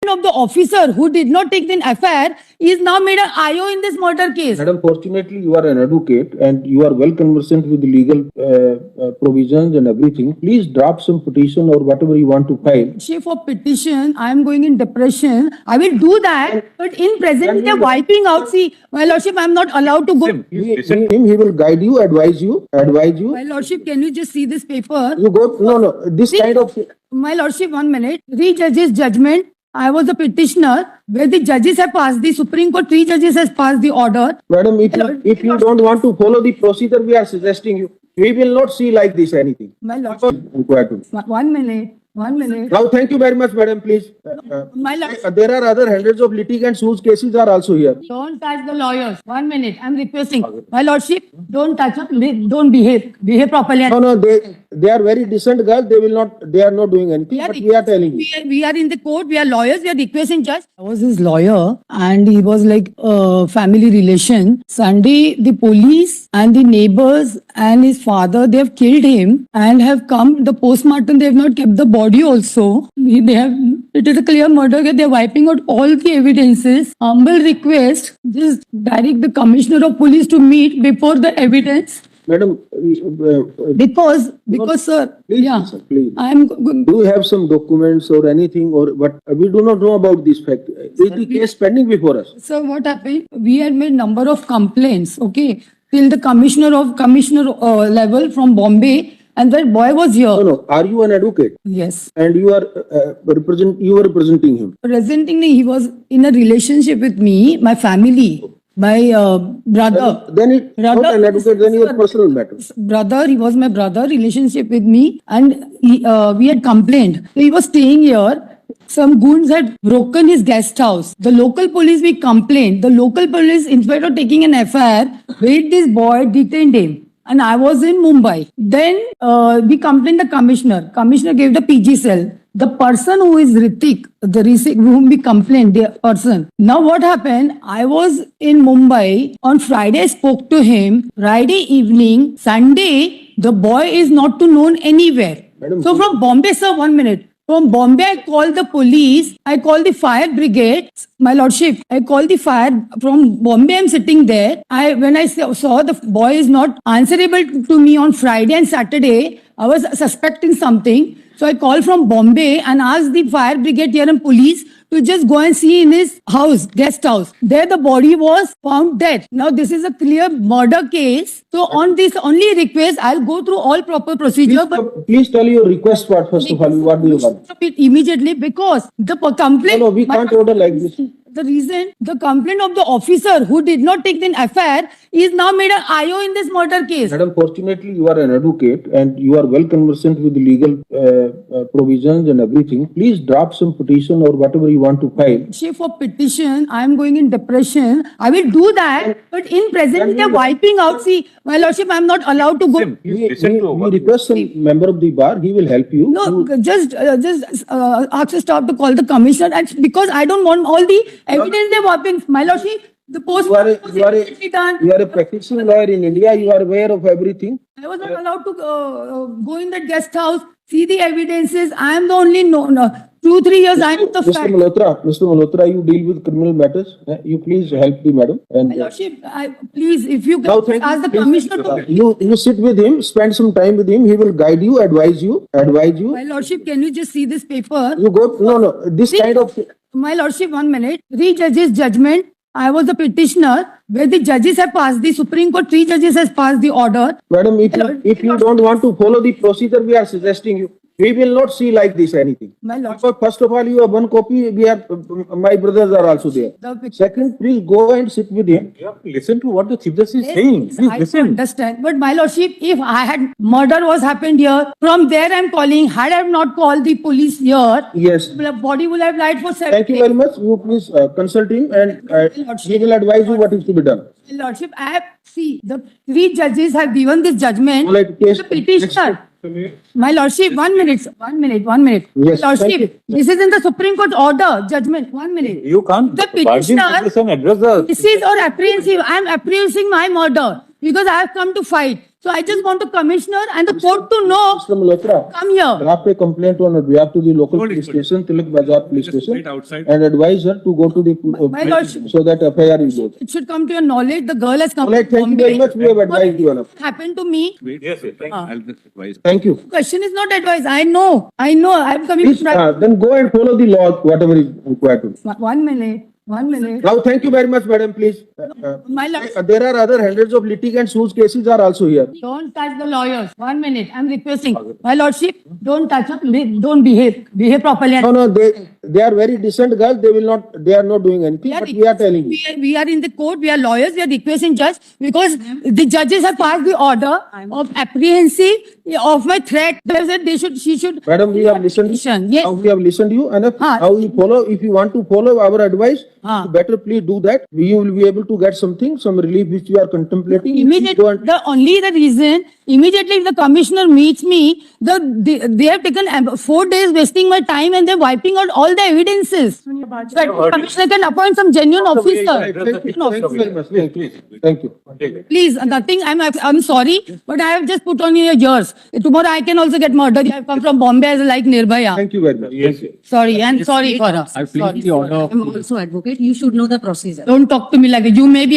of the officer who did not take the FIR is now made an IO in this murder case. Madam, fortunately, you are an advocate and you are well conversant with the legal provisions and everything. Please drop some petition or whatever you want to file. Chief of petition, I am going in depression. I will do that, but in present they are wiping out. See, my lordship, I am not allowed to go. He will guide you, advise you. My lordship, can you just see this paper? You go, no, this See, kind of... My lordship, 1 minute. 3 judges' judgment. I was the petitioner where the judges have passed. The Supreme Court, 3 judges has passed the order. Madam, if you don't want to follow the procedure, we are suggesting you. We will not see like this anything. My lordship, 1 minute. 1 minute. Now, thank you very much, madam. Please. My lordship, There are other hundreds of litigants whose cases are also here. don't touch the lawyers. 1 minute. I'm requesting. My lordship, don't touch them. Don't behave. Behave properly. No, they are very decent girls. They are not doing anything. But we are telling you. We are in the court. We are lawyers. We are requesting judge. I was his lawyer, and he was like a family relation. Sunday, the police and the neighbors and his father, they have killed him and have come. The postmortem, they have not kept the body also. They have. It is a clear murder. They are wiping out all the evidences. Humble request, just direct the commissioner of police to meet before the evidence. Madam, Because sir, please, yeah, sir, please. I am. Do you have some documents or anything, or but we do not know about this fact? Is the case pending before us? So what happened? We had made number of complaints, okay, till the commissioner level from Bombay, and that boy was here. No. Are you an advocate? Yes. And you are representing him. Presenting me, he was in a relationship with me, my family, my brother. Then it's not an advocate. Then your personal matter. Brother, he was my brother, relationship with me, and we had complained. So he was staying here. Some goons had broken his guest house. The local police, we complained. The local police, instead of taking an FIR, wait this boy, detained him. And I was in Mumbai. Then we complained the commissioner. Commissioner gave the PG cell. The person who is Ritik, whom we complained, the person. Now what happened? I was in Mumbai. On Friday, I spoke to him. Friday evening, Sunday, the boy is not to known anywhere. Madam, So from Bombay, sir, 1 minute. From Bombay, I called the police. I called the fire brigade. My lordship, I called the fire. From Bombay, I'm sitting there. When I saw the boy is not answerable to me on Friday and Saturday, I was suspecting something. So I called from Bombay and asked the fire brigade here and police to just go and see in his house, guest house. There the body was found dead. Now this is a clear murder case. So on this only request, I'll go through all proper procedure. But Please tell your request part first of all. What do you want? immediately because the complaint. No, we can't order like this. The reason the complaint of the officer who did not take the FIR is now made an IO in this murder case. Madam, fortunately, you are an advocate and you are well conversant with the legal provisions and everything. Please drop some petition or whatever you want to file. Chief of petition, I am going in depression. I will do that, but in present they are wiping out. See, my lordship, I am not allowed to go. We request some member of the bar. He will help you. No, just ask the staff to call the commissioner, and because I don't want all the evidence they are wiping. My lordship, the post You are a practicing lawyer in India. You are aware of everything. I was not allowed to go in that guest house, see the evidences. I am the only 2-3 years. I am the fact. Mr. Malhotra, you deal with criminal matters. You please help the madam. And My lordship, please, if you now, can ask the commissioner to. you sit with him, spend some time with him. He will guide you, advise you. My lordship, can you just see this paper? You go. No. This See, kind of. My lordship, 1 minute. 3 judges' judgment. I was the petitioner where the judges have passed. The Supreme Court, 3 judges has passed the order. Madam, if you don't want to follow the procedure, we are suggesting you. We will not see like this anything. My lordship. Because first of all, you have one copy. We have my brothers are also there. Second, please go and sit with him. You have to listen to what the Chief Justice is saying. Please I listen. understand. But my lordship, if I had murder was happened here, from there I'm calling. Had I not called the police here, Yes. the body will have lied for 7 Thank you very much. You please consult him and he will advise you what is to be done. My lordship, I have the 3 judges have given this judgment. All right, case- The petitioner. My lordship, 1 minute. 1 minute. 1 minute. Yes, My thank you. lordship, this is in the Supreme Court order, judgment. 1 minute. You can't The bargain petitioner- with this and address the... This is or apprehensive. I am apprehending my murder because I have come to fight. So I just want the commissioner and the court to know, Mr. Malhotra, come here. draft a complaint on behalf to the local police station, Tilak Bazaar Police Just Station, wait outside. and advise her to go to the, My lordship. so that FIR is made. It should come to your knowledge, the girl has come. All right, from thank you very Bombay. much. We have advised you enough. Happened to me. Wait, yes, yes, I'll just advise. Thank you. Question is not advice. I know, I'm coming. Please, then go and follow the law, whatever is required to. 1 minute, 1 minute. Now, thank you very much, madam, please. My lord, There are other hundreds of litigants whose cases are also here. don't touch the lawyers. 1 minute, I'm requesting. My lordship, don't touch up, don't behave properly. No, they are very decent girls. They are not doing anything, but we are telling you. We are in the court, we are lawyers, we are requesting judge because the judges have passed the order of apprehensive of my threat. They said she should. Madam, we have listened. Yes. Now we have listened to you enough. Haan. Now you follow, if you want to follow our advice, Haan. you better please do that. You will be able to get something, some relief which you are contemplating. If you go Immediately, and- the reason, immediately if the commissioner meets me, they have taken 4 days wasting my time and they're wiping out all the evidences. So the commissioner can appoint some genuine officer. Thank you very much. Thank you. Please, nothing, I'm sorry, but I have just put on your ears. Tomorrow I can also get murdered. I have come from Bombay as like Nirbhaya. Thank you very much. Yes, yes. Sorry, and sorry for us. I plead the order of. I'm also advocate. You should know the procedure. Don't talk to me like that. You may be